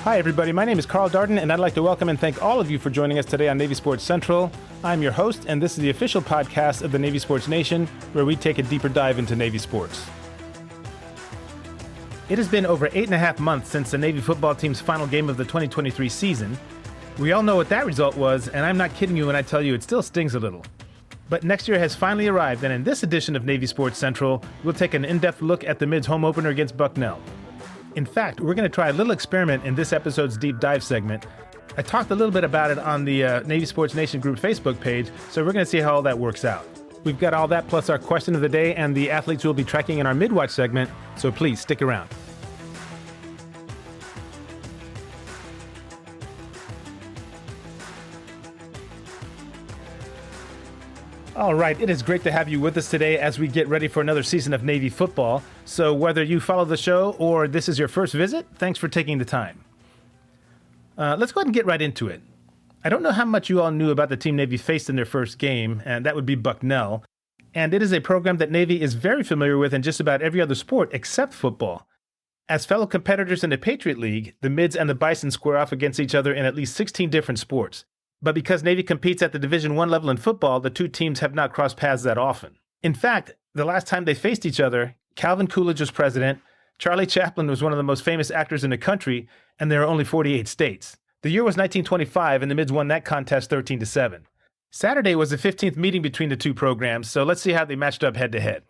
Hi, everybody. My name is Karl Darden, and I'd like to welcome and thank all of you for joining us today on Navy Sports Central. I'm your host, and this is the official podcast of the Navy Sports Nation, where we take a deeper dive into Navy sports. It has been over 8.5 months since the Navy football team's final game of the 2023 season. We all know what that result was, and I'm not kidding you when I tell you it still stings a little. But next year has finally arrived, and in this edition of Navy Sports Central, we'll take an in-depth look at the Mids home opener against Bucknell. In fact, we're going to try a little experiment in this episode's deep dive segment. I talked a little bit about it on the Navy Sports Nation group Facebook page, so we're going to see how all that works out. We've got all that plus our question of the day and the athletes we'll be tracking in our mid-watch segment, so please stick around. All right, it is great to have you with us today as we get ready for another season of Navy football. So whether you follow the show or this is your first visit, thanks for taking the time. Let's go ahead and get right into it. I don't know how much you all knew about the team Navy faced in their first game, and that would be Bucknell. And it is a program that Navy is very familiar with in just about every other sport except football. As fellow competitors in the Patriot League, the Mids and the Bison square off against each other in at least 16 different sports. But because Navy competes at the Division I level in football, the two teams have not crossed paths that often. In fact, the last time they faced each other, Calvin Coolidge was president, Charlie Chaplin was one of the most famous actors in the country, and there are only 48 states. The year was 1925, and the Mids won that contest 13-7. Saturday was the 15th meeting between the two programs, so let's see how they matched up head-to-head.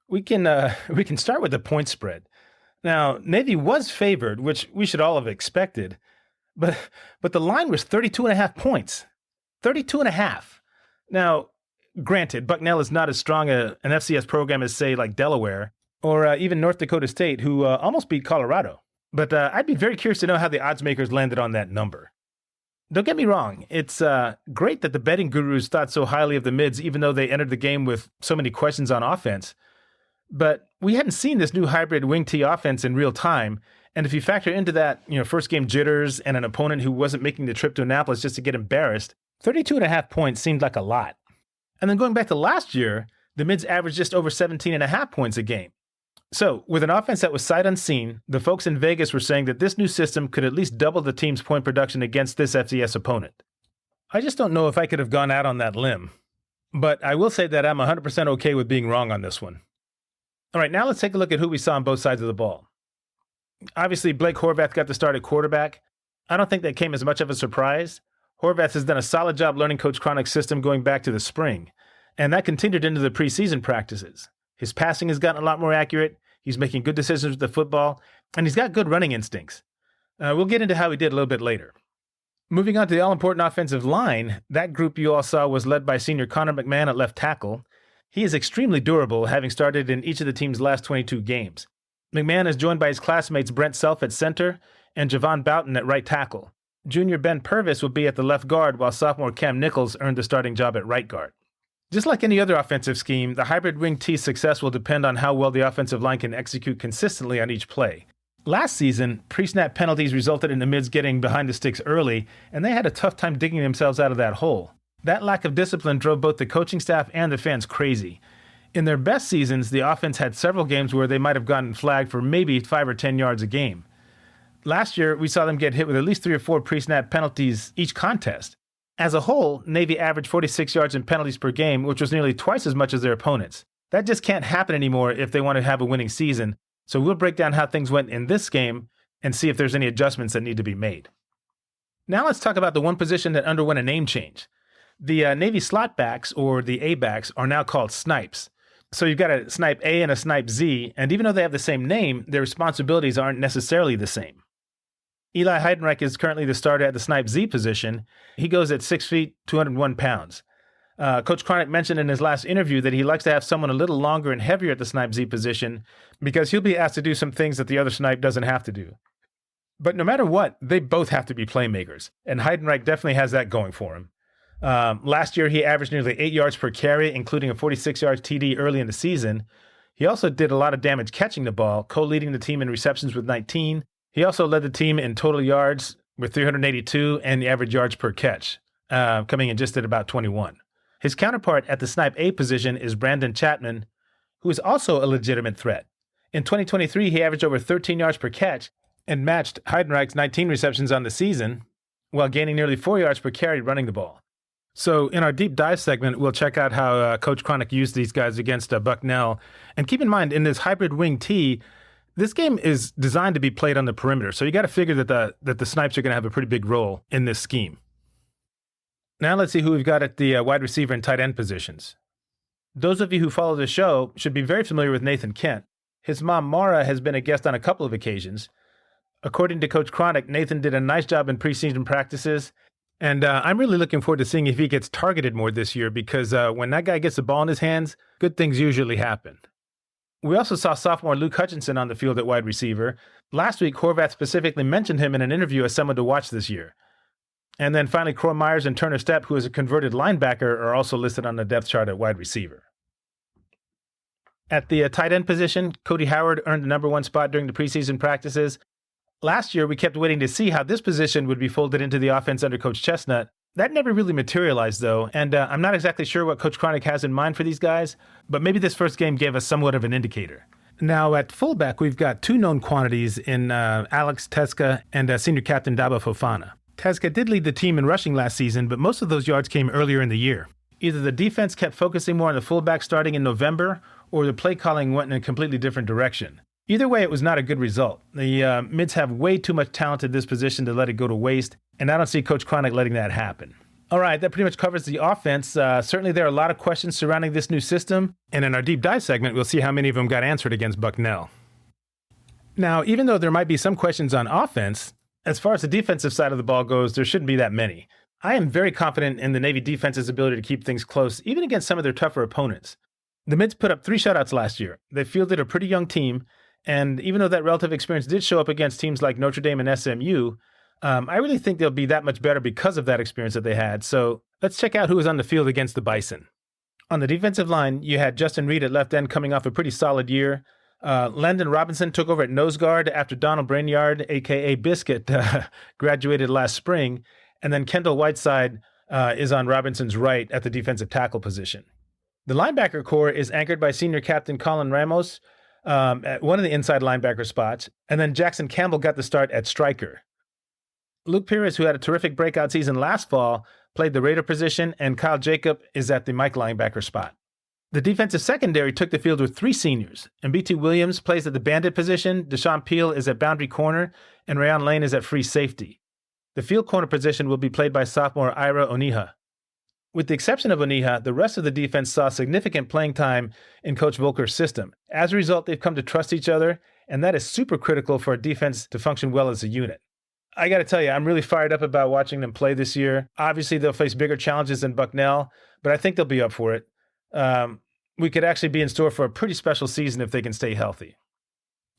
We can start with the point spread. Now, Navy was favored, which we should all have expected. But the line was 32.5 points. 32.5. Now, granted, Bucknell is not as strong an FCS program as, say, like Delaware or even North Dakota State, who almost beat Colorado. But I'd be very curious to know how the odds makers landed on that number. Don't get me wrong. It's great that the betting gurus thought so highly of the Mids, even though they entered the game with so many questions on offense. But we hadn't seen this new hybrid wing T offense in real time. And if you factor into that, first game jitters and an opponent who wasn't making the trip to Annapolis just to get embarrassed, 32.5 points seemed like a lot. And then going back to last year, the Mids averaged just over 17.5 points a game. So with an offense that was sight unseen, the folks in Vegas were saying that this new system could at least double the team's point production against this FCS opponent. I just don't know if I could have gone out on that limb. But I will say that I'm 100% okay with being wrong on this one. All right, now let's take a look at who we saw on both sides of the ball. Obviously, Blake Horvath got the start at quarterback. I don't think that came as much of a surprise. Horvath has done a solid job learning Coach Cronic's system going back to the spring, and that continued into the preseason practices. His passing has gotten a lot more accurate, he's making good decisions with the football, and he's got good running instincts. We'll get into how he did a little bit later. Moving on to the all-important offensive line, that group you all saw was led by senior Connor McMahon at left tackle. He is extremely durable, having started in each of the team's last 22 games. McMahon is joined by his classmates Brent Self at center and Javon Boughton at right tackle. Junior Ben Purvis will be at the left guard, while sophomore Cam Nichols earned the starting job at right guard. Just like any other offensive scheme, the hybrid wing T's success will depend on how well the offensive line can execute consistently on each play. Last season, pre-snap penalties resulted in the Mids getting behind the sticks early, and they had a tough time digging themselves out of that hole. That lack of discipline drove both the coaching staff and the fans crazy. In their best seasons, the offense had several games where they might have gotten flagged for maybe 5 or 10 yards a game. Last year, we saw them get hit with at least 3 or 4 pre-snap penalties each contest. As a whole, Navy averaged 46 yards in penalties per game, which was nearly twice as much as their opponents. That just can't happen anymore if they want to have a winning season, so we'll break down how things went in this game and see if there's any adjustments that need to be made. Now let's talk about the one position that underwent a name change. The Navy slot backs, or the A-backs, are now called snipes. So you've got a snipe A and a snipe Z, and even though they have the same name, their responsibilities aren't necessarily the same. Eli Heidenreich is currently the starter at the snipe Z position. He goes at 6 feet, 201 pounds. Coach Cronic mentioned in his last interview that he likes to have someone a little longer and heavier at the snipe Z position because he'll be asked to do some things that the other snipe doesn't have to do. But no matter what, they both have to be playmakers, and Heidenreich definitely has that going for him. Last year, he averaged nearly 8 yards per carry, including a 46-yard TD early in the season. He also did a lot of damage catching the ball, co-leading the team in receptions with 19. He also led the team in total yards with 382 and the average yards per catch, coming in just at about 21. His counterpart at the snipe A position is Brandon Chapman, who is also a legitimate threat. In 2023, he averaged over 13 yards per catch and matched Heidenreich's 19 receptions on the season, while gaining nearly 4 yards per carry running the ball. So in our deep dive segment, we'll check out how Coach Cronic used these guys against Bucknell. And keep in mind, in this hybrid wing T, this game is designed to be played on the perimeter. So you got to figure that the Snipes are going to have a pretty big role in this scheme. Now let's see who we've got at the wide receiver and tight end positions. Those of you who follow the show should be very familiar with Nathan Kent. His mom, Mara, has been a guest on a couple of occasions. According to Coach Cronic, Nathan did a nice job in preseason practices, and I'm really looking forward to seeing if he gets targeted more this year because when that guy gets the ball in his hands, good things usually happen. We also saw sophomore Luke Hutchinson on the field at wide receiver. Last week, Horvath specifically mentioned him in an interview as someone to watch this year. And then finally, Crow Myers and Turner Stepp, who is a converted linebacker, are also listed on the depth chart at wide receiver. At the tight end position, Cody Howard earned the number 1 spot during the preseason practices. Last year, we kept waiting to see how this position would be folded into the offense under Coach Chestnut. That never really materialized, though, and I'm not exactly sure what Coach Cronic has in mind for these guys, but maybe this first game gave us somewhat of an indicator. Now, at fullback, we've got 2 known quantities in Alex Teska and senior captain Daba Fofana. Teska did lead the team in rushing last season, but most of those yards came earlier in the year. Either the defense kept focusing more on the fullback starting in November, or the play calling went in a completely different direction. Either way, it was not a good result. The mids have way too much talent at this position to let it go to waste, and I don't see Coach Cronic letting that happen. All right, that pretty much covers the offense. Certainly there are a lot of questions surrounding this new system, and in our deep dive segment, we'll see how many of them got answered against Bucknell. Now, even though there might be some questions on offense, as far as the defensive side of the ball goes, there shouldn't be that many. I am very confident in the Navy defense's ability to keep things close, even against some of their tougher opponents. The Mids put up 3 shutouts last year. They fielded a pretty young team, and even though that relative experience did show up against teams like Notre Dame and SMU, I really think they'll be that much better because of that experience that they had. So let's check out who was on the field against the Bison. On the defensive line, you had Justin Reed at left end coming off a pretty solid year. Landon Robinson took over at nose guard after Donald Brainyard, a.k.a. Biscuit, graduated last spring. And then Kendall Whiteside is on Robinson's right at the defensive tackle position. The linebacker core is anchored by senior captain Colin Ramos at one of the inside linebacker spots. And then Jackson Campbell got the start at striker. Luke Pires, who had a terrific breakout season last fall, played the Raider position, and Kyle Jacob is at the Mike linebacker spot. The defensive secondary took the field with 3 seniors, and B.T. Williams plays at the bandit position, Deshaun Peel is at boundary corner, and Rayon Lane is at free safety. The field corner position will be played by sophomore Ira Oniha. With the exception of Oniha, the rest of the defense saw significant playing time in Coach Volker's system. As a result, they've come to trust each other, and that is super critical for a defense to function well as a unit. I got to tell you, I'm really fired up about watching them play this year. Obviously, they'll face bigger challenges than Bucknell, but I think they'll be up for it. We could actually be in store for a pretty special season if they can stay healthy.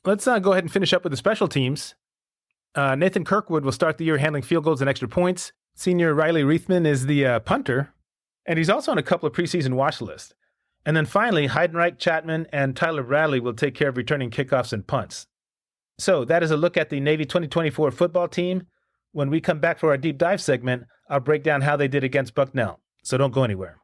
Let's go ahead and finish up with the special teams. Nathan Kirkwood will start the year handling field goals and extra points. Senior Riley Reithman is the punter, and he's also on a couple of preseason watch lists. And then finally, Heidenreich, Chapman, and Tyler Bradley will take care of returning kickoffs and punts. So that is a look at the Navy 2024 football team. When we come back for our deep dive segment, I'll break down how they did against Bucknell. So don't go anywhere.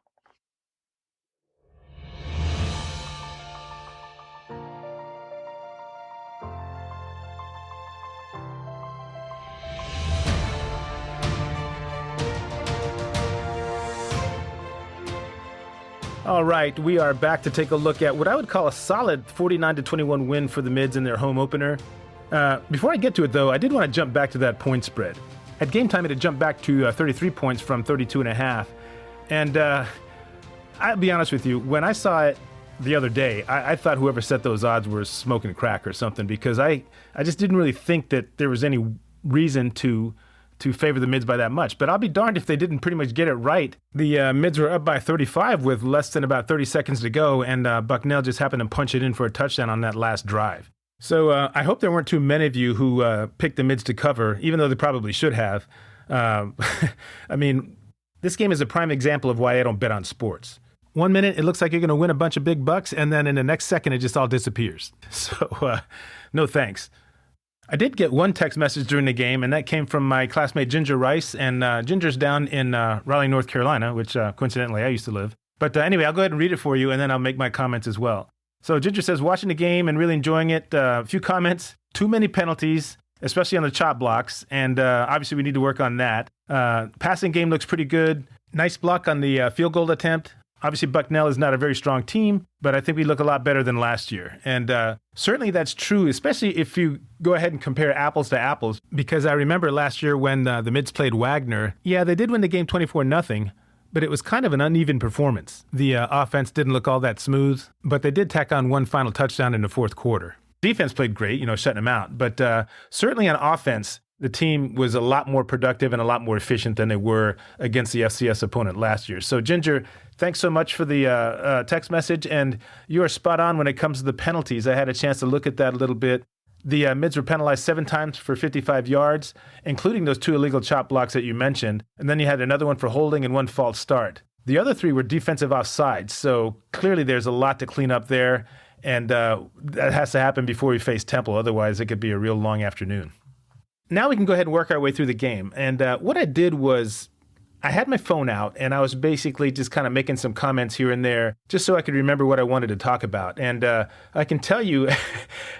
All right, we are back to take a look at what I would call a solid 49-21 win for the Mids in their home opener. Before I get to it, though, I did want to jump back to that point spread. At game time, it had jumped back to 33 points from 32.5. And I'll be honest with you, when I saw it the other day, I thought whoever set those odds were smoking crack or something, because I just didn't really think that there was any reason to favor the Mids by that much. But I'll be darned if they didn't pretty much get it right. The Mids were up by 35 with less than about 30 seconds to go, and Bucknell just happened to punch it in for a touchdown on that last drive. So I hope there weren't too many of you who picked the Mids to cover, even though they probably should have. I mean, this game is a prime example of why I don't bet on sports. 1 minute, it looks like you're going to win a bunch of big bucks, and then in the next second, it just all disappears. So no thanks. I did get one text message during the game, and that came from my classmate Ginger Rice, and Ginger's down in Raleigh, North Carolina, which coincidentally I used to live. But anyway, I'll go ahead and read it for you, and then I'll make my comments as well. So Ginger says, watching the game and really enjoying it. A few comments. Too many penalties, especially on the chop blocks. And obviously we need to work on that. Passing game looks pretty good. Nice block on the field goal attempt. Obviously, Bucknell is not a very strong team, but I think we look a lot better than last year. And certainly that's true, especially if you go ahead and compare apples to apples, because I remember last year when the Mids played Wagner, yeah, they did win the game 24-0, but it was kind of an uneven performance. The offense didn't look all that smooth, but they did tack on one final touchdown in the fourth quarter. Defense played great, shutting them out. But certainly on offense, the team was a lot more productive and a lot more efficient than they were against the FCS opponent last year. So, Ginger, thanks so much for the text message. And you are spot on when it comes to the penalties. I had a chance to look at that a little bit. The Mids were penalized 7 times for 55 yards, including those 2 illegal chop blocks that you mentioned. And then you had another one for holding and 1 false start. The other 3 were defensive offsides. So clearly there's a lot to clean up there. And that has to happen before we face Temple. Otherwise, it could be a real long afternoon. Now we can go ahead and work our way through the game. And what I did was I had my phone out and I was basically just kind of making some comments here and there just so I could remember what I wanted to talk about. And I can tell you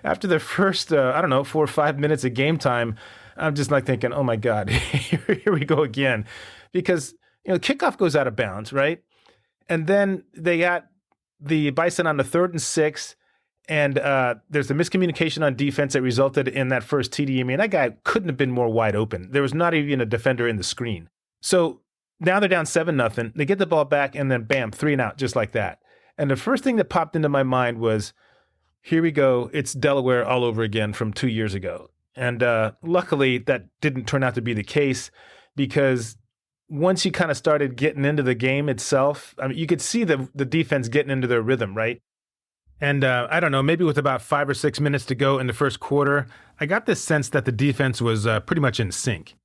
after the first, 4 or 5 minutes of game time, I'm just like thinking, oh my God, here we go again. Because, kickoff goes out of bounds, right? And then they got the Bison on the 3rd and 6. And there's a miscommunication on defense that resulted in that first TD. I mean, that guy couldn't have been more wide open. There was not even a defender in the screen. So now they're down 7-0. They get the ball back and then bam, 3 and out, just like that. And the first thing that popped into my mind was, here we go. It's Delaware all over again from 2 years ago. And luckily that didn't turn out to be the case, because once you kind of started getting into the game itself, I mean, you could see the defense getting into their rhythm, right? And I don't know, maybe with about 5 or 6 minutes to go in the first quarter, I got this sense that the defense was pretty much in sync.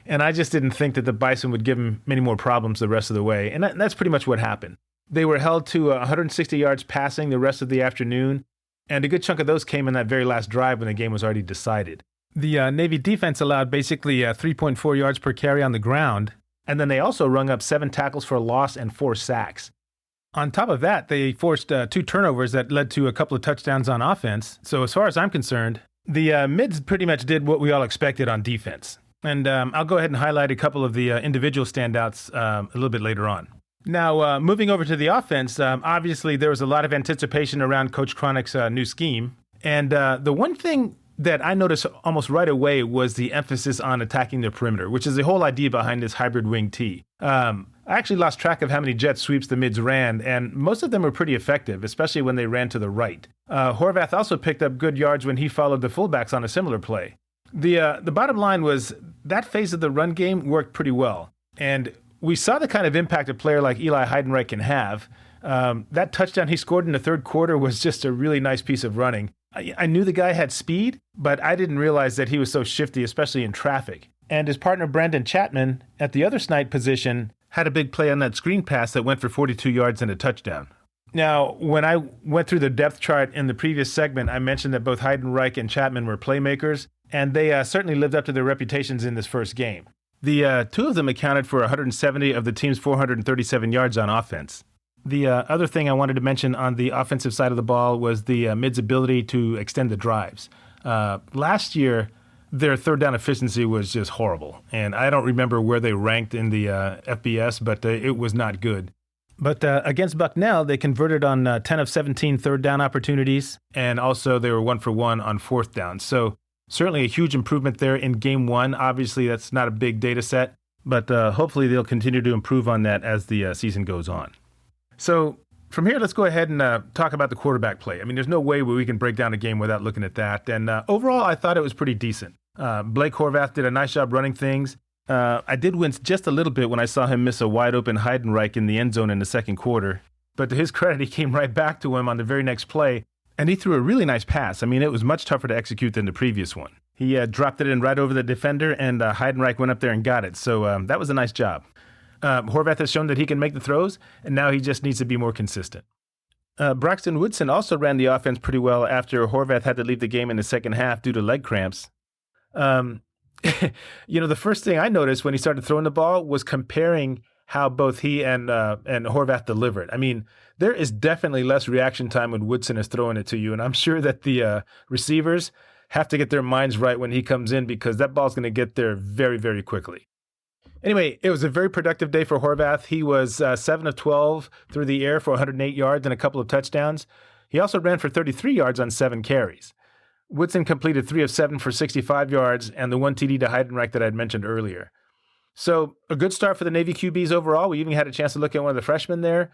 And I just didn't think that the Bison would give them many more problems the rest of the way. And that's pretty much what happened. They were held to 160 yards passing the rest of the afternoon. And a good chunk of those came in that very last drive when the game was already decided. The Navy defense allowed basically 3.4 yards per carry on the ground. And then they also rung up 7 tackles for a loss and 4 sacks. On top of that, they forced 2 turnovers that led to a couple of touchdowns on offense. So as far as I'm concerned, the Mids pretty much did what we all expected on defense. And I'll go ahead and highlight a couple of the individual standouts a little bit later on. Now, moving over to the offense, obviously there was a lot of anticipation around Coach Cronic's new scheme. And the one thing that I noticed almost right away was the emphasis on attacking the perimeter, which is the whole idea behind this hybrid wing T. I actually lost track of how many jet sweeps the Mids ran, and most of them were pretty effective, especially when they ran to the right. Horvath also picked up good yards when he followed the fullbacks on a similar play. The bottom line was that phase of the run game worked pretty well, and we saw the kind of impact a player like Eli Heidenreich can have. That touchdown he scored in the third quarter was just a really nice piece of running. I knew the guy had speed, but I didn't realize that he was so shifty, especially in traffic. And his partner Brandon Chapman at the other snide position had a big play on that screen pass that went for 42 yards and a touchdown. Now, when I went through the depth chart in the previous segment, I mentioned that both Heidenreich and Chapman were playmakers, and they certainly lived up to their reputations in this first game. The 2 of them accounted for 170 of the team's 437 yards on offense. The other thing I wanted to mention on the offensive side of the ball was the Mids' ability to extend the drives. Last year, their third down efficiency was just horrible, and I don't remember where they ranked in the FBS, but it was not good. But against Bucknell, they converted on 10 of 17 third down opportunities, and also they were 1 for 1 on fourth down. So certainly a huge improvement there in game 1. Obviously, that's not a big data set, but hopefully they'll continue to improve on that as the season goes on. So from here, let's go ahead and talk about the quarterback play. I mean, there's no way we can break down a game without looking at that. And overall, I thought it was pretty decent. Blake Horvath did a nice job running things. I did wince just a little bit when I saw him miss a wide-open Heidenreich in the end zone in the second quarter. But to his credit, he came right back to him on the very next play, and he threw a really nice pass. I mean, it was much tougher to execute than the previous one. He dropped it in right over the defender, and Heidenreich went up there and got it. So that was a nice job. Horvath has shown that he can make the throws, and now he just needs to be more consistent. Braxton Woodson also ran the offense pretty well after Horvath had to leave the game in the second half due to leg cramps. The first thing I noticed when he started throwing the ball was comparing how both he and Horvath deliver it. I mean, there is definitely less reaction time when Woodson is throwing it to you, and I'm sure that the receivers have to get their minds right when he comes in because that ball's going to get there very, very quickly. Anyway, it was a very productive day for Horvath. He was 7 of 12 through the air for 108 yards and a couple of touchdowns. He also ran for 33 yards on 7 carries. Woodson completed 3 of 7 for 65 yards and the 1 TD to Heidenreich that I had mentioned earlier. So a good start for the Navy QBs overall. We even had a chance to look at one of the freshmen there.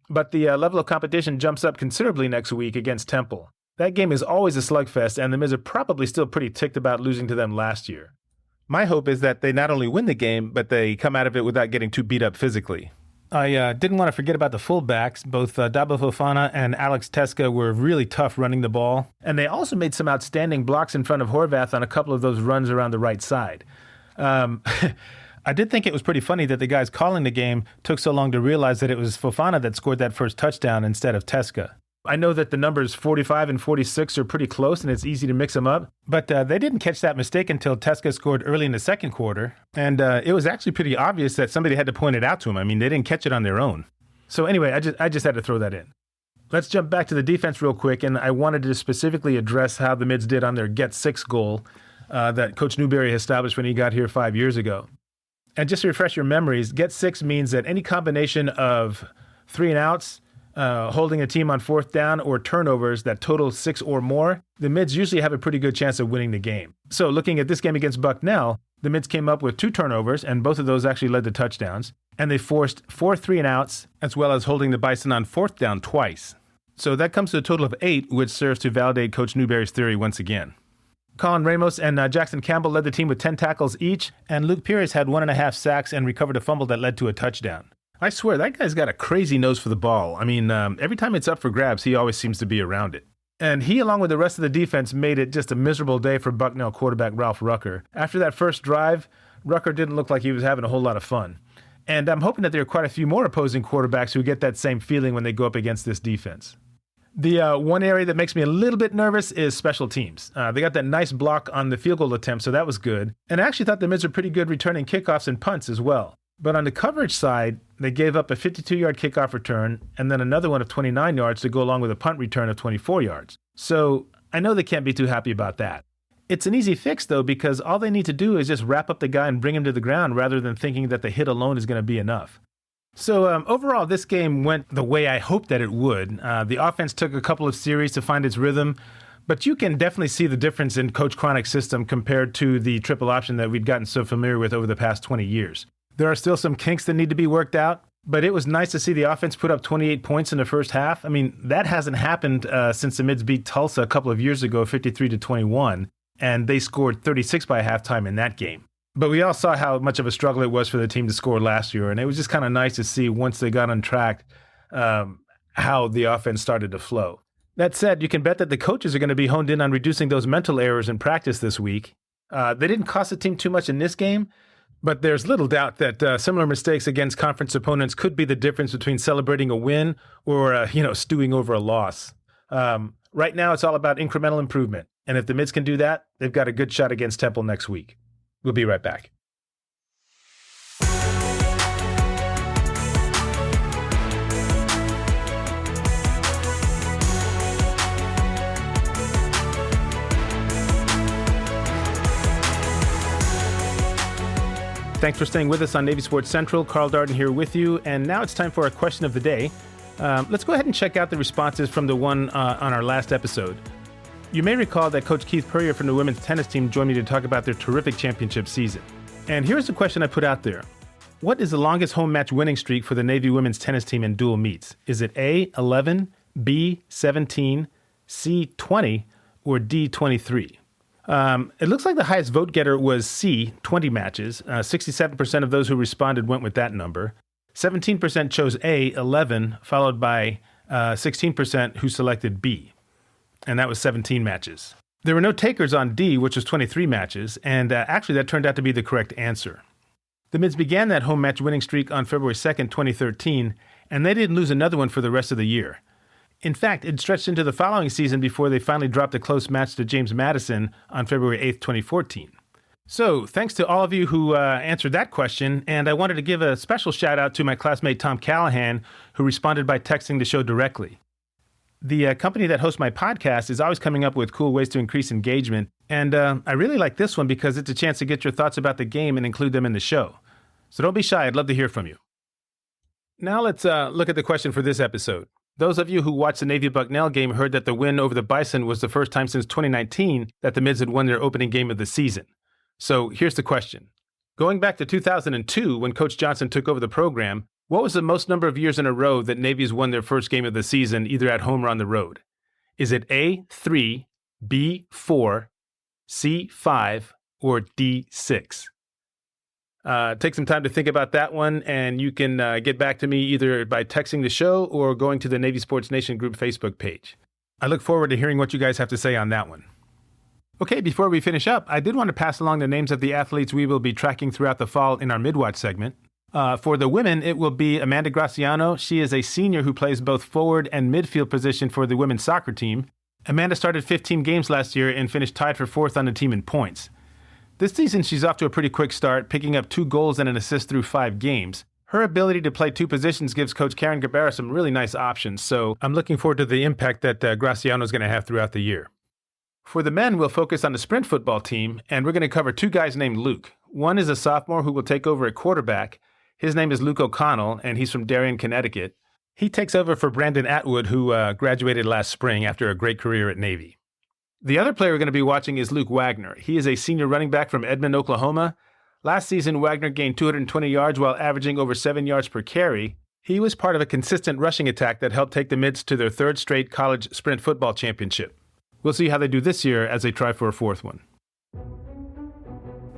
But the level of competition jumps up considerably next week against Temple. That game is always a slugfest, and the Miz are probably still pretty ticked about losing to them last year. My hope is that they not only win the game, but they come out of it without getting too beat up physically. I didn't want to forget about the fullbacks. Both Dabo Fofana and Alex Teska were really tough running the ball, and they also made some outstanding blocks in front of Horvath on a couple of those runs around the right side. I did think it was pretty funny that the guys calling the game took so long to realize that it was Fofana that scored that first touchdown instead of Teska. I know that the numbers 45 and 46 are pretty close and it's easy to mix them up, but they didn't catch that mistake until Teska scored early in the second quarter, and it was actually pretty obvious that somebody had to point it out to him. I mean, they didn't catch it on their own. So anyway, I just had to throw that in. Let's jump back to the defense real quick, and I wanted to specifically address how the Mids did on their Get 6 goal that Coach Newberry established when he got here 5 years ago. And just to refresh your memories, Get 6 means that any combination of 3 and outs, holding a team on 4th down, or turnovers that total 6 or more, the Mids usually have a pretty good chance of winning the game. So looking at this game against Bucknell, the Mids came up with 2 turnovers, and both of those actually led to touchdowns. And they forced 4 3 and outs, as well as holding the Bison on 4th down twice. So that comes to a total of 8, which serves to validate Coach Newberry's theory once again. Colin Ramos and Jackson Campbell led the team with 10 tackles each, and Luke Pires had 1.5 sacks and recovered a fumble that led to a touchdown. I swear, that guy's got a crazy nose for the ball. I mean, every time it's up for grabs, he always seems to be around it. And he, along with the rest of the defense, made it just a miserable day for Bucknell quarterback Ralph Rucker. After that first drive, Rucker didn't look like he was having a whole lot of fun. And I'm hoping that there are quite a few more opposing quarterbacks who get that same feeling when they go up against this defense. The one area that makes me a little bit nervous is special teams. They got that nice block on the field goal attempt, so that was good. And I actually thought the Mids were pretty good returning kickoffs and punts as well. But on the coverage side, they gave up a 52-yard kickoff return and then another one of 29 yards to go along with a punt return of 24 yards. So I know they can't be too happy about that. It's an easy fix, though, because all they need to do is just wrap up the guy and bring him to the ground rather than thinking that the hit alone is going to be enough. So overall, this game went the way I hoped that it would. The offense took a couple of series to find its rhythm, but you can definitely see the difference in Coach Cronic's system compared to the triple option that we'd gotten so familiar with over the past 20 years. There are still some kinks that need to be worked out, but it was nice to see the offense put up 28 points in the first half. I mean, that hasn't happened since the Mids beat Tulsa a couple of years ago, 53-21, and they scored 36 by halftime in that game. But we all saw how much of a struggle it was for the team to score last year, and it was just kind of nice to see once they got on track how the offense started to flow. That said, you can bet that the coaches are going to be honed in on reducing those mental errors in practice this week. They didn't cost the team too much in this game, but there's little doubt that similar mistakes against conference opponents could be the difference between celebrating a win or stewing over a loss. Right now, it's all about incremental improvement, and if the Mids can do that, they've got a good shot against Temple next week. We'll be right back. Thanks for staying with us on Navy Sports Central. Karl Darden here with you, and now it's time for our question of the day. Let's go ahead and check out the responses from the one on our last episode. You may recall that Coach Keith Purrier from the women's tennis team joined me to talk about their terrific championship season. And here's the question I put out there. What is the longest home match winning streak for the Navy women's tennis team in dual meets? Is it A, 11, B, 17, C, 20, or D, 23? It looks like the highest vote getter was C, 20 matches. 67% of those who responded went with that number. 17% chose A, 11, followed by 16% who selected B. And that was 17 matches. There were no takers on D, which was 23 matches, and actually that turned out to be the correct answer. The Mids began that home match winning streak on February 2nd, 2013, and they didn't lose another one for the rest of the year. In fact, it stretched into the following season before they finally dropped a close match to James Madison on February 8th, 2014. So, thanks to all of you who answered that question, and I wanted to give a special shout out to my classmate Tom Callahan, who responded by texting the show directly. The company that hosts my podcast is always coming up with cool ways to increase engagement, and I really like this one because it's a chance to get your thoughts about the game and include them in the show. So don't be shy, I'd love to hear from you. Now let's look at the question for this episode. Those of you who watched the Navy-Bucknell game heard that the win over the Bison was the first time since 2019 that the Mids had won their opening game of the season. So here's the question. Going back to 2002, when Coach Johnson took over the program, what was the most number of years in a row that Navy's won their first game of the season, either at home or on the road? Is it A, 3, B, 4, C, 5, or D, 6? Take some time to think about that one, and you can get back to me either by texting the show or going to the Navy Sports Nation group Facebook page. I look forward to hearing what you guys have to say on that one. Okay, before we finish up, I did want to pass along the names of the athletes we will be tracking throughout the fall in our Midwatch segment. For the women, it will be Amanda Graciano. She is a senior who plays both forward and midfield position for the women's soccer team. Amanda started 15 games last year and finished tied for 4th on the team in points. This season, she's off to a pretty quick start, picking up 2 goals and an assist through 5 games. Her ability to play 2 positions gives Coach Karen Gabera some really nice options, so I'm looking forward to the impact that Graciano is going to have throughout the year. For the men, we'll focus on the sprint football team, and we're going to cover 2 guys named Luke. One is a sophomore who will take over at quarterback. His name is Luke O'Connell, and he's from Darien, Connecticut. He takes over for Brandon Atwood, who graduated last spring after a great career at Navy. The other player we're going to be watching is Luke Wagner. He is a senior running back from Edmond, Oklahoma. Last season, Wagner gained 220 yards while averaging over 7 yards per carry. He was part of a consistent rushing attack that helped take the Mids to their 3rd straight college sprint football championship. We'll see how they do this year as they try for a 4th one.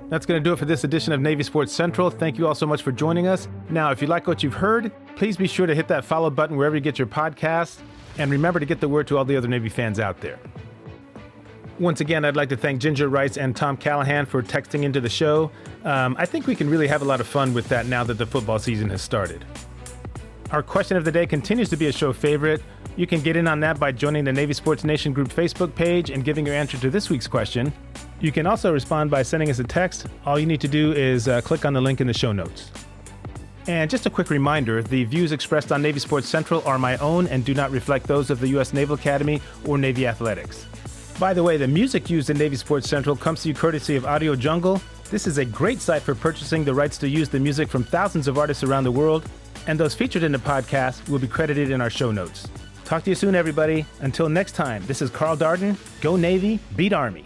That's going to do it for this edition of Navy Sports Central. Thank you all so much for joining us. Now, if you like what you've heard, please be sure to hit that follow button wherever you get your podcasts. And remember to get the word to all the other Navy fans out there. Once again, I'd like to thank Ginger Rice and Tom Callahan for texting into the show. I think we can really have a lot of fun with that now that the football season has started. Our question of the day continues to be a show favorite. You can get in on that by joining the Navy Sports Nation group Facebook page and giving your answer to this week's question. You can also respond by sending us a text. All you need to do is click on the link in the show notes. And just a quick reminder, the views expressed on Navy Sports Central are my own and do not reflect those of the U.S. Naval Academy or Navy Athletics. By the way, the music used in Navy Sports Central comes to you courtesy of Audio Jungle. This is a great site for purchasing the rights to use the music from thousands of artists around the world, and those featured in the podcast will be credited in our show notes. Talk to you soon, everybody. Until next time, this is Karl Darden. Go Navy, beat Army.